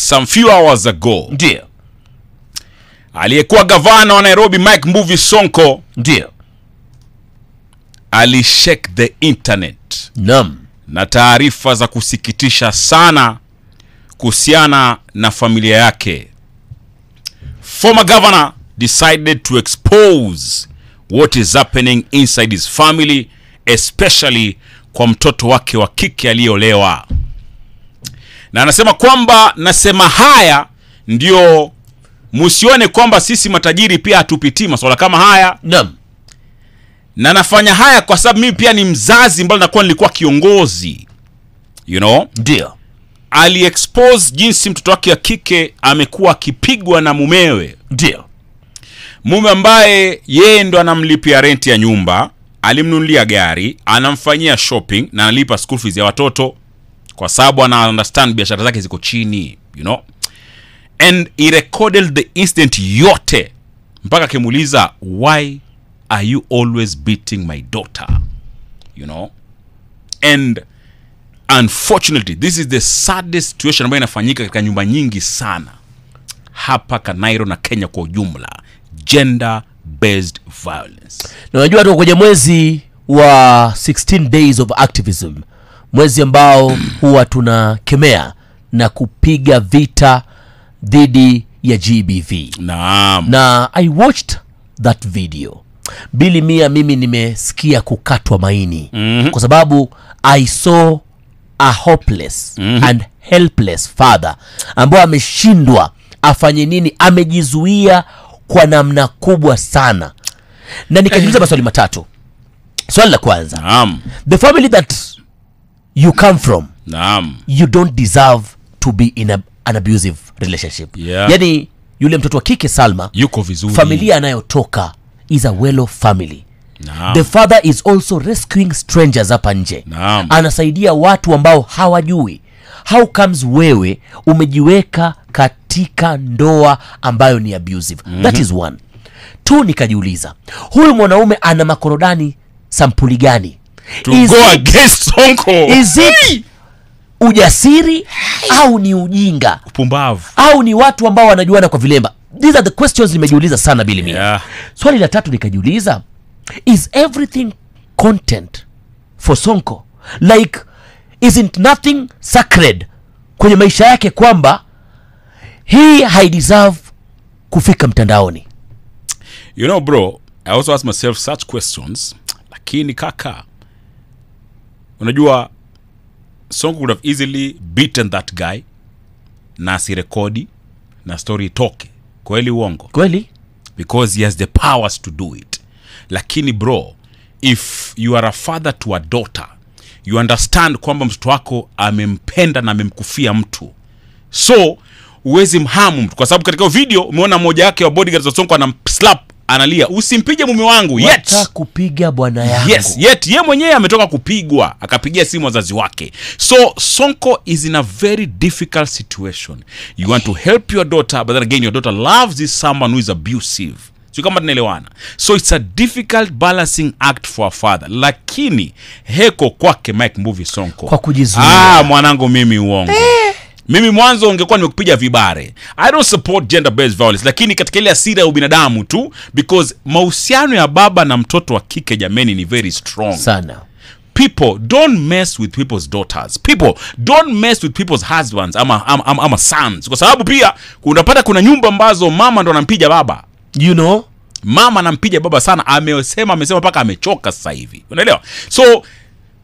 some few hours ago. Ndio. Aliyekuwa gavana wa Nairobi Mike Mbuvi Sonko ndio alishake the internet. Naam. Na taarifa za kusikitisha sana kuhusiana na familia yake. Former governor decided to expose what is happening inside his family, especially kwa mtoto wake wa kike aliyeolewa. Na anasema kwamba nasema haya ndio msione kwamba sisi matajiri pia hatupitii masuala kama haya. Naam. Na nafanya haya kwa sababu mimi pia ni mzazi mbali na kuwa nilikuwa kiongozi. You know? Ndio. Ali-expose jinsi mtoto wake wa kike amekuwa akipigwa na mumewe. Ndio. Mume ambaye yeye ndo anamlipia renti ya nyumba, alimnunulia gari, anamfanyia shopping na analipa school fees ya watoto kwa sababu ana understand biashara zake ziko chini, you know. And he recorded the incident yote mpaka akimuuliza, why are you always beating my daughter? You know. And unfortunately this is the saddest situation ambayo inafanyika katika nyumba nyingi sana hapa Kanairo na Kenya kwa ujumla, gender based violence. Na unajua tuko kwenye mwezi wa 16 days of activism, mwezi ambao huwa tunakemea na kupiga vita dhidi ya GBV. Naam. Na I watched that video. Bili mimi nimesikia kukatwa maini kwa sababu I saw a hopeless and helpless father ambao ameshindwa afanye nini, amejizuia kwa namna kubwa sana. Na nikajiuliza maswali matatu. Swali la kwanza, Naam. the family that you come from, Naam. you don't deserve to be in an abusive relationship. Yeah. Yani yule mtoto wa kike Salma Yuko vizuri. Familia anayotoka is a well-off family. Naam. The father is also rescuing strangers hapa nje. Naam. Anasaidia watu ambao hawajui. How comes wewe umejiweka katika ndoa ambayo ni abusive? That is one. Two, nikajiuliza, huyu mwanaume ana makorodani sampuli gani? To go against Sonko. Is it ujasiri au ni ujinga? Upumbavu. Au ni watu ambao wanajuana kwa vilemba? These are the questions nimejiuliza sana Bili Mia. Yeah. Swali la tatu nikajiuliza, is everything content for Sonko? Like, isn't nothing sacred kwenye maisha yake kwamba he deserve kufika mtandaoni? You know bro, I also ask myself such questions. Lakini kaka, unajua Sonko could have easily beaten that guy na asirekodi na story itoke. Kweli uongo? Kweli? Because he has the powers to do it. Lakini bro, if you are a father to a daughter, you understand kwamba mtoto wako amempenda na amemkufia mtu, so uwezi mhamu mtu. Kwa sababu katika video umeona mmoja wake wa bodyguards wa Sonko anamslap, analia, usimpige mume wangu. Yet kupiga bwana yangu. Yes, yet ye mwenyewe ametoka kupigwa, akapigia simu wazazi wake. So Sonko is in a very difficult situation. You want to help your daughter, but then again your daughter loves this someone who is abusive. So kama tunaelewana. So it's a difficult balancing act for a father. Lakini heko kwake Mike Mbuvi Sonko kwa kujizuia. Mwanangu mimi uongo. Mimi mwanzo ungekuwa nimekupiga vibare. I don't support gender based violence, lakini katika ile asira ya ubinadamu tu, because mahusiano ya baba na mtoto wa kike jameni ni very strong sana. People don't mess with people's daughters. People don't mess with people's husbands ama sons. Kwa sababu pia unapata kuna nyumba ambazo mama ndo anampiga baba. You know, mama anampiga baba sana, amesema mpaka amechoka sasa hivi. Unaelewa? So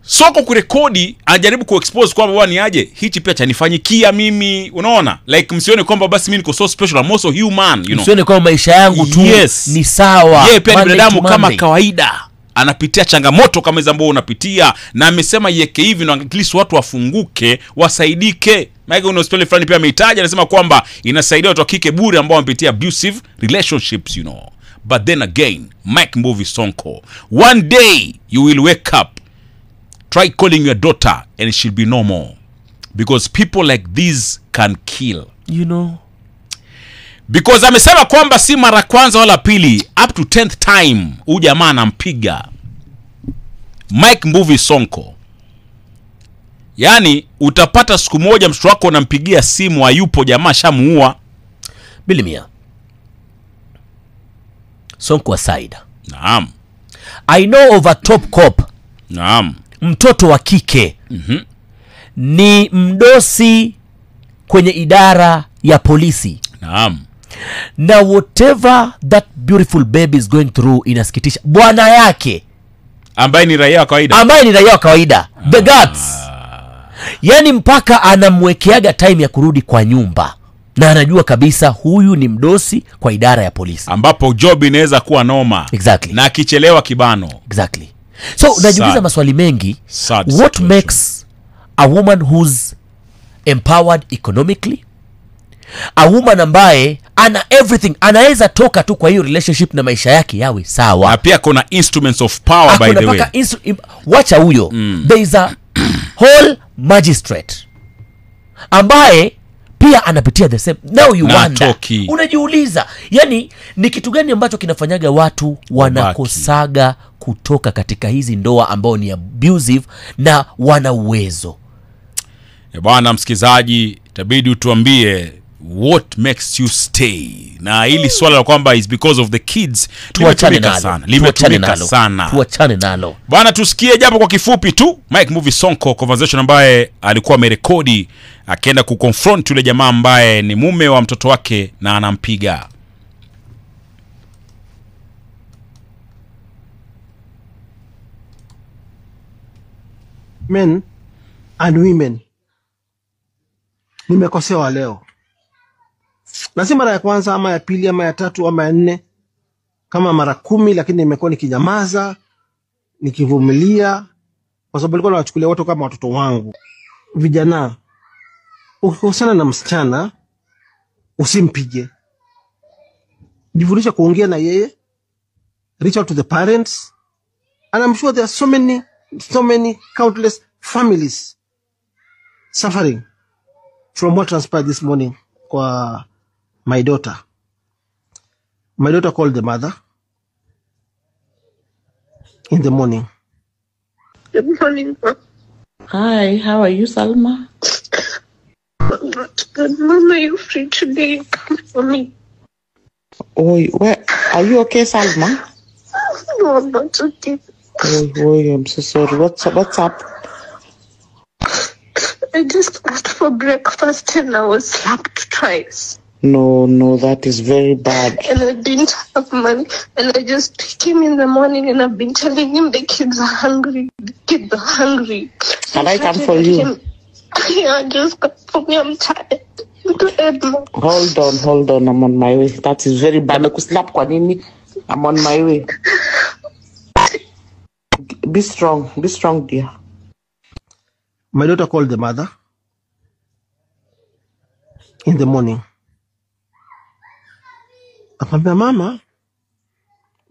Sonko kurekodi, anajaribu kuexpose kwamba bwana ni aje, hichi pia chanifanyikia mimi, unaona? Like msione kwamba basi mimi niko so special, I'm also human, you know. Msione kwamba maisha yangu tu ni sawa. Yeye pia ni binadamu kama kawaida. Anapitia changamoto kama hizo ambazo unapitia, na amesema yeke hivi na at least watu wafunguke, wasaidike. Mike una hospitali fulani pia ameitaja, anasema kwamba inasaidia watu wa kike bure ambao wamepitia abusive relationships, you know. But then again, Mike Mbuvi Sonko, one day you will wake up, try calling your daughter and she'll be no more, because people like this can kill, you know. Because amesema kwamba si mara kwanza wala pili, up to 10th time huyu jamaa anampiga Mike Mbuvi Sonko. Yaani utapata siku moja mtoto wako unampigia simu hayupo, jamaa shamuua. Bilimia. Sonko aside. Naam. I know of a top cop. Naam. Mtoto wa kike. Ni mdosi kwenye idara ya polisi. Naam. Na whatever that beautiful baby is going through inasikitisha. Bwana yake ambaye ni raia wa kawaida. The guts. Yani mpaka anamwekeaga time ya kurudi kwa nyumba. Na anajua kabisa huyu ni mdosi kwa idara ya polisi. Ambapo job inaweza kuwa noma. Exactly. Na akichelewa kibano. Exactly. So unajiuliza maswali mengi. What makes a woman who's empowered economically, a woman ambaye ana everything, anaweza toka tu kwa hiyo relationship na maisha yake yawe sawa. Na pia kuna instruments of power by the way. Wacha huyo. There is a whole magistrate ambaye pia anapitia the same. Now you wonder. Unajiuliza, yani ni kitu gani ambacho kinafanyaga watu wanakosaga kutoka katika hizi ndoa ambao ni abusive na wana uwezo. Bwana msikizaji, itabidi utuambie what makes you stay. Na hili swala la kwamba is because of the kids limetumika sana. Tuachane nalo. Bwana tusikie japo kwa kifupi tu Mike Movie Sonko conversation ambaye alikuwa amerekodi akaenda kuconfront yule jamaa ambaye ni mume wa mtoto wake na anampiga. Men and women, nimekosewa leo. Na si mara ya kwanza ama ya pili ama ya tatu ama ya nne, kama mara 10, lakini nimekuwa nikinyamaza, nikivumilia kwa sababu nilikuwa nawachukulia watu kama watoto wangu. Vijana, ukikosana na msichana usimpige. Jivunisha kuongea na yeye, reach out to the parents, and I'm sure there are so many countless families suffering from what transpired this morning kwa my daughter. My daughter called the mother in the morning. Good morning, Mom. Hi, how are you, Salma? I'm not good. Mom, are you free today? Come for me. Oh, where are you okay, Salma? No, I'm not okay. Oh, I'm so sorry. What's up? I just asked for breakfast and I was slapped twice. No, that is very bad. And I didn't have money. And I just came in the morning and I've been telling him the kids are hungry. The kids are hungry. Can I come for you? Yeah, just come for me. I'm tired. Hold on. I'm on my way. That is very bad. I'm on my way. Be strong, dear. My daughter called the mother in the morning. Akamwambia, mama,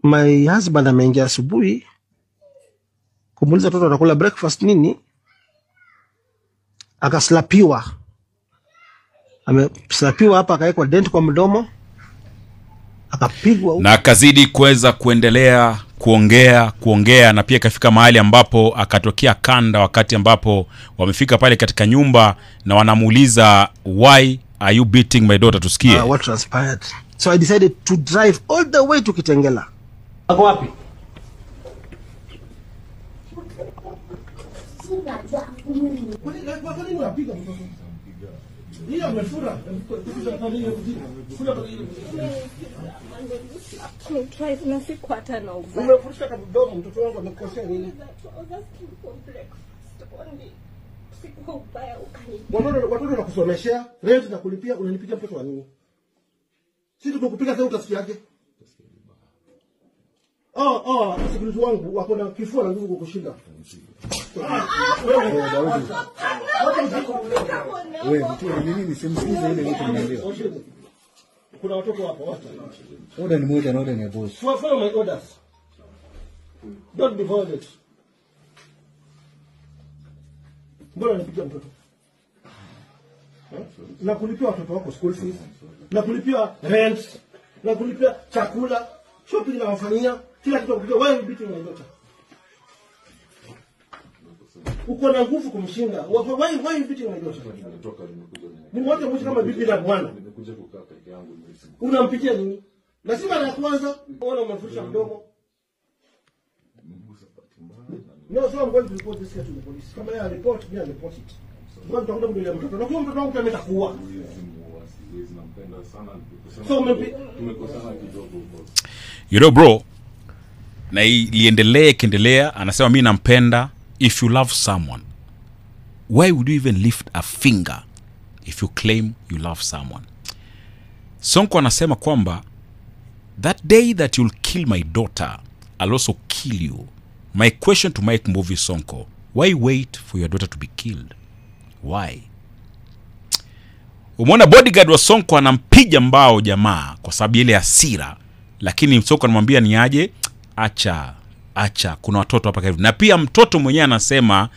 my husband ameingia asubuhi kumuuliza mtoto atakula breakfast nini, akaslapiwa. Ameslapiwa hapa, akawekwa dent kwa mdomo, akapigwa na akazidi kuweza kuendelea kuongea na pia kafika mahali ambapo akatokea kanda, wakati ambapo wamefika pale katika nyumba na wanamuuliza, why are you beating my daughter? Tusikie what transpired. So I decided to drive all the way to Kitengela. Ako wapi? Umefurusha kwa mdomo, mtoto wangu amekosea nini? Watoto nakusomeshea, rent na kulipia, unanipigia mtoto wa nini? Sisi tukupiga sasa utasikiaje? Security wangu wako na kifua na nguvu kukushinda. Wewe mtu ni nini simsikize ile mtu mnaelewa. Kuna watoto hapo wote. Order ni moja na order ni boss. Follow my orders. Don't be violent. Mbona nipigia mtoto? Na kulipia watoto wako school fees, na kulipia rent, na kulipia chakula, shopping na wafanyia, kila kitu kulipia. Why are you beating my daughter? uko na nguvu kumshinda. Why you beating my daughter? Ni mmoja mmoja kama bibi na bwana. Nimekuja kukaa peke yangu mimi. Unampitia nini? Na si mara ya kwanza unaona umemfurusha mdomo. No, so I'm going to report this here to the police. Kama ya report, mimi report it. Kwa mtakuta mbele ya mtoto. Na kwa mtoto wangu ametakuwa. So tumekosana kidogo. You know bro, na iliendelea kiendelea, anasema mimi nampenda. If you love someone, why would you even lift a finger if you claim you love someone? Sonko anasema kwamba that day that you'll kill my daughter, I'll also kill you. My question to Mike Mbuvi Sonko, why wait for your daughter to be killed? Why? Umeona bodyguard wa Sonko anampiga mbao jamaa kwa sababu ile hasira, lakini Sonko anamwambia ni aje, acha kuna watoto hapa karibu. Na pia mtoto mwenyewe anasema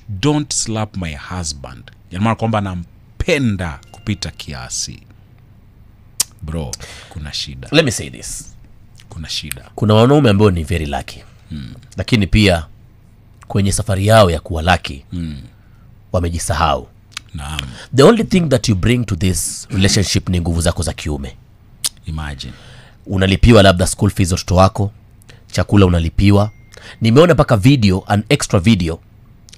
don't slap my husband. Yaani kwamba anampenda kupita kiasi. Bro, kuna shida. Let me say this. Kuna shida. Kuna wanaume ambao ni very lucky. Lakini pia kwenye safari yao ya kuwa lucky wamejisahau. Naam. The only thing that you bring to this relationship ni nguvu zako za kiume. Imagine. Unalipiwa labda school fees za watoto wako, chakula unalipiwa. Nimeona paka video, an extra video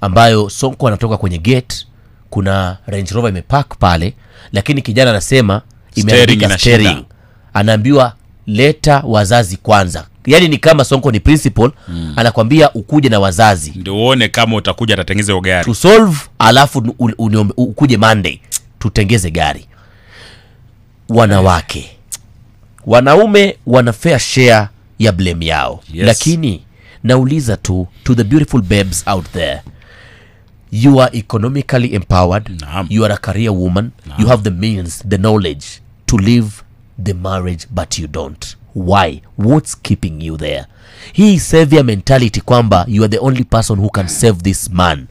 ambayo Sonko anatoka kwenye gate, kuna Range Rover imepark pale, lakini kijana anasema imeharibika steering. Anaambiwa leta wazazi kwanza. Yaani ni kama Sonko ni principal, anakuambia ukuje na wazazi ndio uone kama utakuja atatengeze gari to solve, alafu ukuje Monday tutengeze gari. Wanawake, wanaume wana fair share ya blame yao. Yes. Lakini nauliza tu, to the beautiful babes out there, you are economically empowered. Naam. You are a career woman. Naam. You have the means, the knowledge to live the marriage, but you don't. Why? What's keeping you there? Hii savior mentality kwamba you are the only person who can save this man,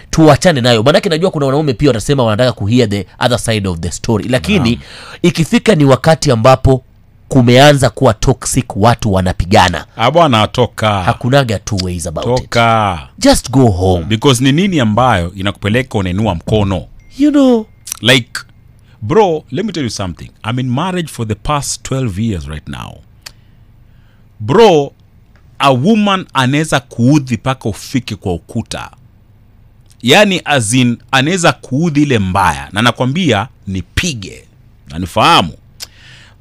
tuachane nayo. Manake najua kuna wanaume pia wanasema wanataka kuhear the other side of the story, lakini ikifika ni wakati ambapo kumeanza kuwa toxic, watu wanapigana, bwana toka. hakunaga two ways about Toka. it. Just go home. Because ni nini ambayo inakupeleka unainua mkono? You know, Like, bro, let me tell you something. I'm in marriage for the past 12 years right now. Bro, a woman anaweza kuudhi paka ufike kwa ukuta. Yani as in, anaweza kuudhi ile mbaya na nakwambia nipige na nifahamu.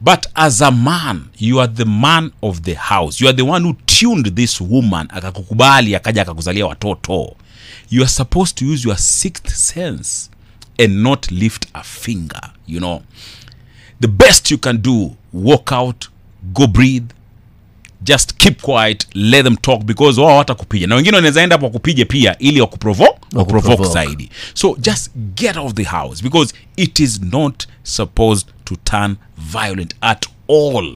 But as a man, you are the man of the house. You are the one who tuned this woman, akakukubali, akaja akakuzalia watoto. You are supposed to use your sixth sense and not lift a finger, you know. The best you can do, walk out, go breathe, just keep quiet, let them talk, because wao watakupiga. Na wengine wanaweza enda hapo kupige pia ili wakuprovoke zaidi. So just get out of the house, because it is not supposed to turn violent at all.